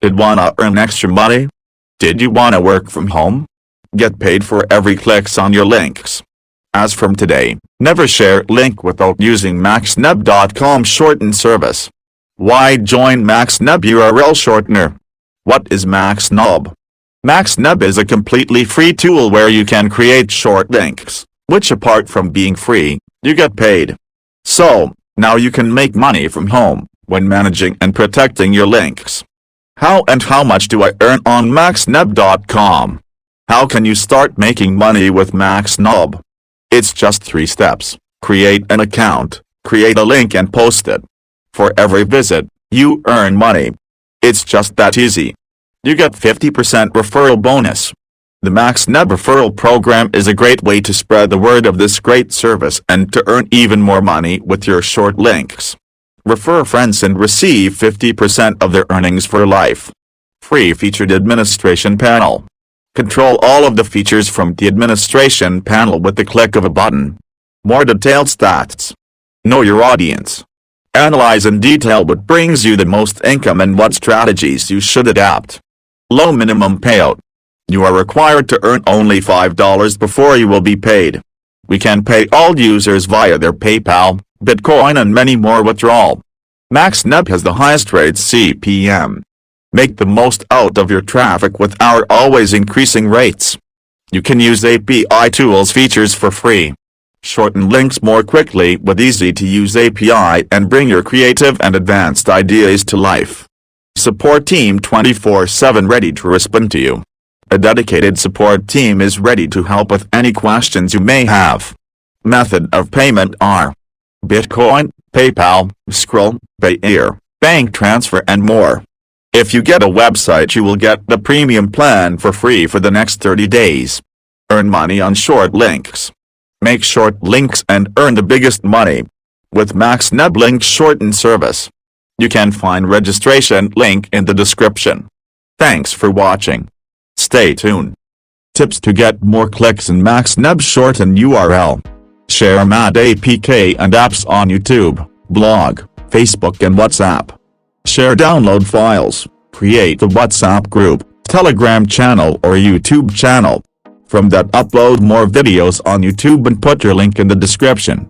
Did wanna earn extra money? Did you wanna work from home? Get paid for every clicks on your links. As from today, never share link without using maxnob.com shorten service. Why join maxnob URL shortener? What is maxnob? Maxnob is a completely free tool where you can create short links, which apart from being free, you get paid. So, now you can make money from home, when managing and protecting your links. How and how much do I earn on maxnob.com? How can you start making money with maxnob? It's just 3 steps. Create an account, create a link and post it. For every visit, you earn money. It's just that easy. You get 50% referral bonus. The maxnob referral program is a great way to spread the word of this great service and to earn even more money with your short links. Refer friends and receive 50% of their earnings for life. Free featured administration panel. Control all of the features from the administration panel with the click of a button. More detailed stats. Know your audience. Analyze in detail what brings you the most income and what strategies you should adapt. Low minimum payout. You are required to earn only $5 before you will be paid. We can pay all users via their PayPal, Bitcoin and many more withdrawal. maxnob has the highest rates CPM. Make the most out of your traffic with our always increasing rates. You can use API tools features for free. Shorten links more quickly with easy-to-use API and bring your creative and advanced ideas to life. Support team 24/7 ready to respond to you. A dedicated support team is ready to help with any questions you may have. Method of payment are Bitcoin, PayPal, Skrill, Payeer, bank transfer and more. If you get a website you will get the premium plan for free for the next 30 days. Earn money on short links. Make short links and earn the biggest money. With maxnob link shorten service. You can find registration link in the description. Thanks for watching. Stay tuned. Tips to get more clicks in maxnob shorten URL. Share MAD APK and apps on YouTube, blog, Facebook and WhatsApp. Share download files, create a WhatsApp group, Telegram channel or YouTube channel. From that upload more videos on YouTube and put your link in the description.